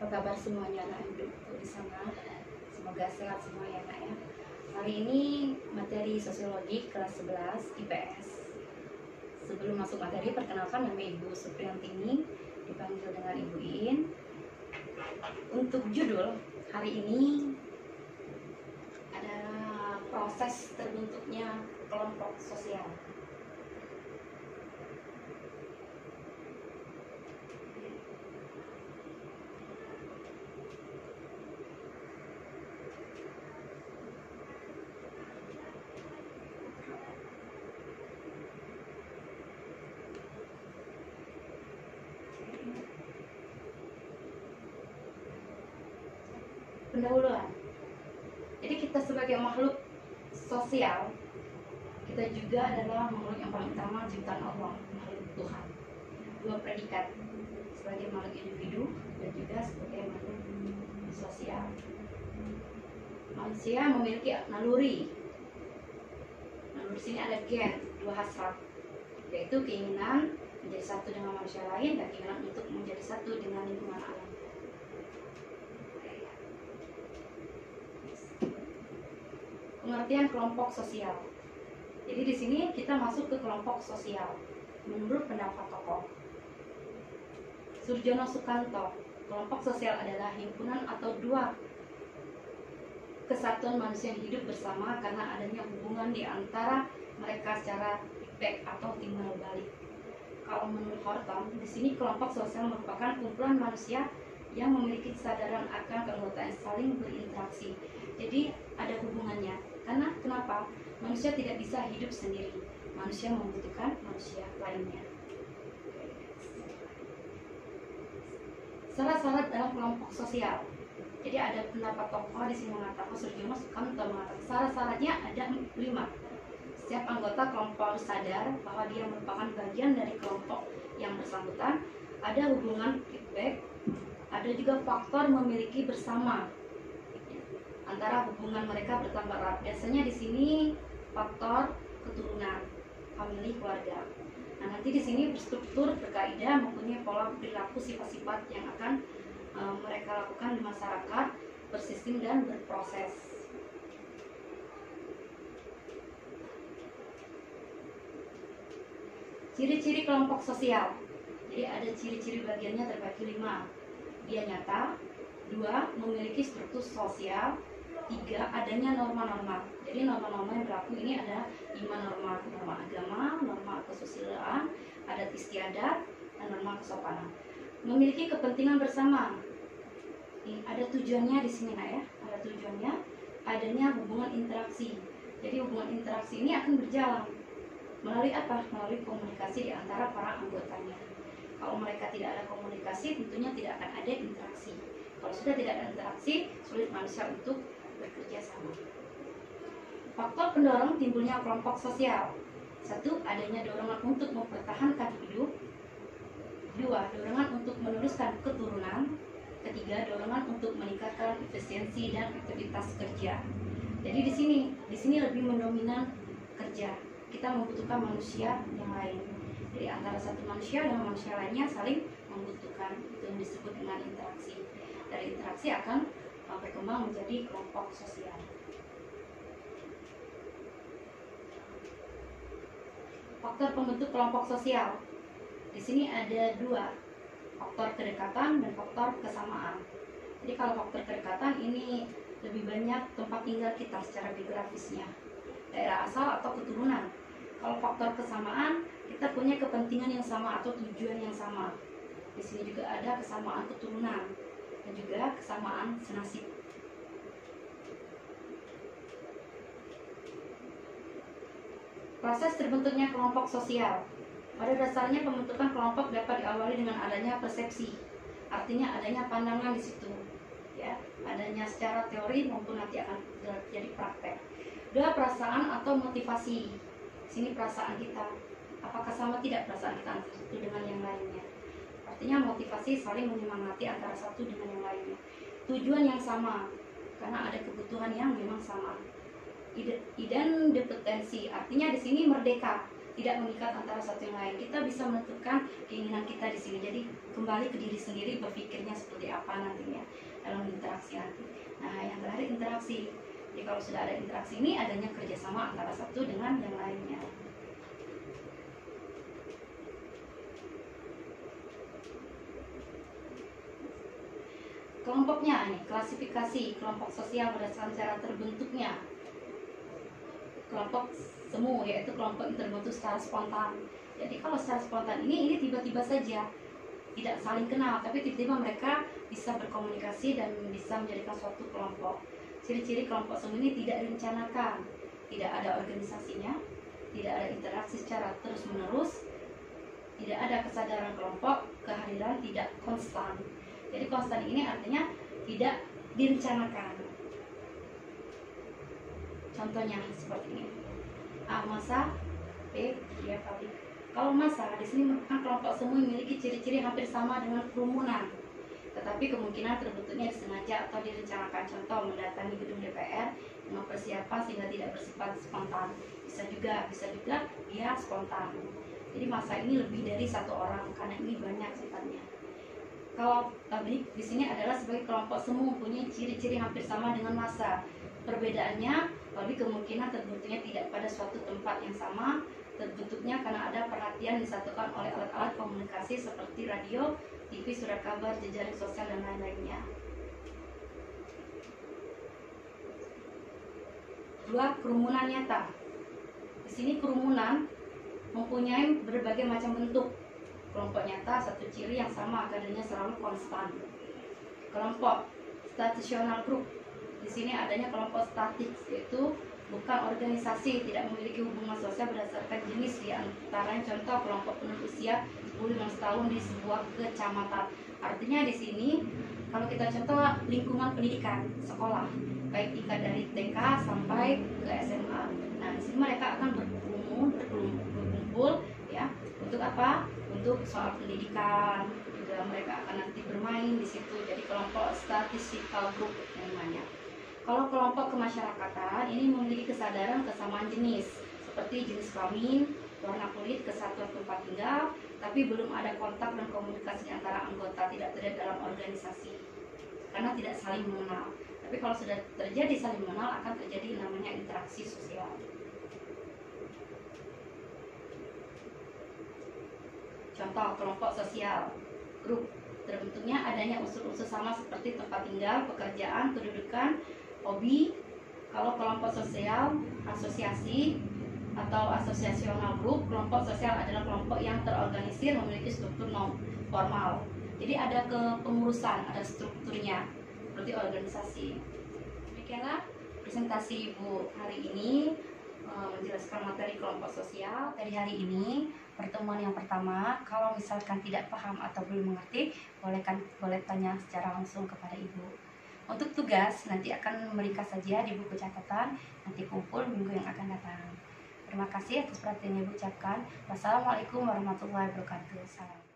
kabar semuanya anak-anak di sana? Semoga sehat semua ya Nak ya. Hari ini materi sosiologi kelas 11 IPS. Sebelum masuk materi, perkenalkan nama Ibu Supriyantini, dipanggil dengan Ibu Iin. Untuk judul hari ini adalah proses terbentuknya kelompok sosial. Pendahuluan. Jadi kita sebagai makhluk sosial, kita juga adalah makhluk yang paling utama ciptaan Allah, makhluk Tuhan. Dua predikat, sebagai makhluk individu dan juga sebagai makhluk sosial. Manusia memiliki naluri. Naluri sini ada gen, dua hasrat, yaitu keinginan menjadi satu dengan manusia lain dan keinginan untuk menjadi satu dengan lingkungan alam. Pengertian kelompok sosial. Jadi di sini kita masuk ke kelompok sosial. Menurut pendapat tokoh Surjono Sukanto, kelompok sosial adalah himpunan atau dua kesatuan manusia yang hidup bersama karena adanya hubungan di antara mereka secara feedback atau timbal balik. Kalau menurut Horton, di sini kelompok sosial merupakan kumpulan manusia yang memiliki kesadaran akan keanggotaan saling berinteraksi. Jadi ada hubungannya. Karena kenapa? Manusia tidak bisa hidup sendiri. Manusia membutuhkan manusia lainnya. Syarat-syarat dalam kelompok sosial. Jadi ada pendapat tokoh di sini mengatakan, Surjono Sukanto mengatakan syarat-syaratnya ada 5. Setiap anggota kelompok harus sadar bahwa dia merupakan bagian dari kelompok yang bersangkutan. Ada hubungan feedback. Ada juga faktor memiliki bersama. Antara hubungan mereka bertambah erat. Biasanya di sini faktor keturunan, famili, keluarga. Nah, nanti di sini berstruktur, berkaidah, mempunyai pola perilaku, sifat-sifat yang akan mereka lakukan di masyarakat, bersistem dan berproses. Ciri-ciri kelompok sosial. Jadi ada ciri-ciri bagiannya terbagi 5. Dia nyata. 2. Memiliki struktur sosial. 3. Adanya norma-norma. Jadi norma-norma yang berlaku ini ada 5 norma. Norma agama, norma kesusilaan, adat istiadat, dan norma kesopanan. Memiliki kepentingan bersama. Ada tujuannya di sini, Nak ya. Ada tujuannya. Adanya hubungan interaksi. Jadi hubungan interaksi ini akan berjalan melalui apa? Melalui komunikasi di antara para anggotanya. Kalau mereka tidak ada komunikasi, tentunya tidak akan ada interaksi. Kalau sudah tidak ada interaksi, sulit manusia untuk bekerja sama. Faktor pendorong timbulnya kelompok sosial. 1. Adanya dorongan untuk mempertahankan hidup. 2. Dorongan untuk meneruskan keturunan. 3. Dorongan untuk meningkatkan efisiensi dan aktivitas kerja. Jadi di sini lebih mendominan kerja. Kita membutuhkan manusia yang lain. Jadi antara satu manusia dengan manusia lainnya saling membutuhkan. Itu yang disebut dengan interaksi. Dari interaksi akan berkembang menjadi kelompok sosial. Faktor pembentuk kelompok sosial. Di sini ada 2, faktor kedekatan dan faktor kesamaan. Jadi kalau faktor kedekatan ini lebih banyak tempat tinggal kita secara geografisnya, daerah asal atau keturunan. Kalau faktor kesamaan, kita punya kepentingan yang sama atau tujuan yang sama. Di sini juga ada kesamaan keturunan dan juga kesamaan senasib. Proses terbentuknya kelompok sosial. Pada dasarnya pembentukan kelompok dapat diawali dengan adanya persepsi. Artinya adanya pandangan di situ. Ya, adanya secara teori maupun nanti akan jadi praktek. 2. Perasaan atau motivasi. Sini perasaan kita. Apakah sama tidak perasaan kita satu dengan yang lainnya? Artinya motivasi saling menyemangati antara satu dengan yang lainnya. Tujuan yang sama, karena ada kebutuhan yang memang sama. Independensi, artinya di sini merdeka, tidak mengikat antara satu yang lain. Kita bisa menentukan keinginan kita di sini. Jadi kembali ke diri sendiri, berpikirnya seperti apa nantinya dalam interaksi nanti. Nah, yang terakhir interaksi. Jadi kalau sudah ada interaksi ini, adanya kerjasama antara satu dengan yang lainnya. Kelompoknya nih, klasifikasi kelompok sosial berdasarkan cara terbentuknya kelompok semu, yaitu kelompok yang terbentuk secara spontan. Jadi kalau secara spontan ini tiba-tiba saja, tidak saling kenal, tapi tiba-tiba mereka bisa berkomunikasi dan bisa menjadikan suatu kelompok. Ciri-ciri kelompok semu ini tidak direncanakan, tidak ada organisasinya, tidak ada interaksi secara terus-menerus, tidak ada kesadaran kelompok, kehadiran tidak konstan. Jadi konstan ini artinya tidak direncanakan. Contohnya seperti ini. A. Massa, B. Dia pabrik. Kalau massa di sini merupakan kelompok semu yang memiliki ciri-ciri hampir sama dengan kerumunan, tetapi kemungkinan terbentuknya disengaja atau direncanakan. Contoh, mendatangi gedung DPR dengan persiapan sehingga tidak bersifat spontan. Bisa juga dia spontan. Jadi massa ini lebih dari satu orang karena ini banyak sifatnya. Kalau pabrik di sini adalah sebagai kelompok semu mempunyai ciri-ciri hampir sama dengan massa. Perbedaannya, pabrik kemungkinan terbentuknya tidak pada suatu tempat yang sama, terbentuknya karena ada perhatian disatukan oleh alat-alat komunikasi seperti radio, TV, surat kabar, jejaring sosial, dan lain-lainnya. 2. Kerumunan nyata. Di sini kerumunan mempunyai berbagai macam bentuk. Kelompok nyata satu ciri yang sama, kadarnya selalu konstan. Kelompok stationary group. Di sini adanya kelompok statik, yaitu bukan organisasi, tidak memiliki hubungan sosial berdasarkan jenis, di antaranya contoh kelompok penduduk usia 10-15 tahun di sebuah kecamatan. Artinya di sini kalau kita contoh lingkungan pendidikan sekolah, baik tingkat dari TK sampai ke SMA. Nah, di sini mereka akan berkumpul ya, untuk apa? Untuk soal pendidikan, juga mereka akan nanti bermain di situ. Jadi kelompok statistical group namanya. Kalau kelompok kemasyarakatan ini memiliki kesadaran kesamaan jenis, seperti jenis kelamin, warna kulit, kesatuan tempat tinggal, tapi belum ada kontak dan komunikasi antara anggota, tidak terlihat dalam organisasi karena tidak saling mengenal. Tapi kalau sudah terjadi saling mengenal, akan terjadi namanya interaksi sosial. Contoh kelompok sosial grup, terbentuknya adanya unsur-unsur sama seperti tempat tinggal, pekerjaan, kedudukan, hobi. Kalau kelompok sosial asosiasi atau asosiasional grup, kelompok sosial adalah kelompok yang terorganisir, memiliki struktur non formal. Jadi ada kepengurusan, ada strukturnya seperti organisasi. Demikianlah presentasi Ibu hari ini, menjelaskan materi kelompok sosial. Dari hari ini pertemuan yang pertama, kalau misalkan tidak paham atau belum mengerti, boleh tanya secara langsung kepada Ibu. Untuk tugas nanti akan meringkas saja di buku catatan, nanti kumpul minggu yang akan datang. Terima kasih atas perhatian yang Ibu ucapkan. Wassalamualaikum warahmatullahi wabarakatuh. Salam.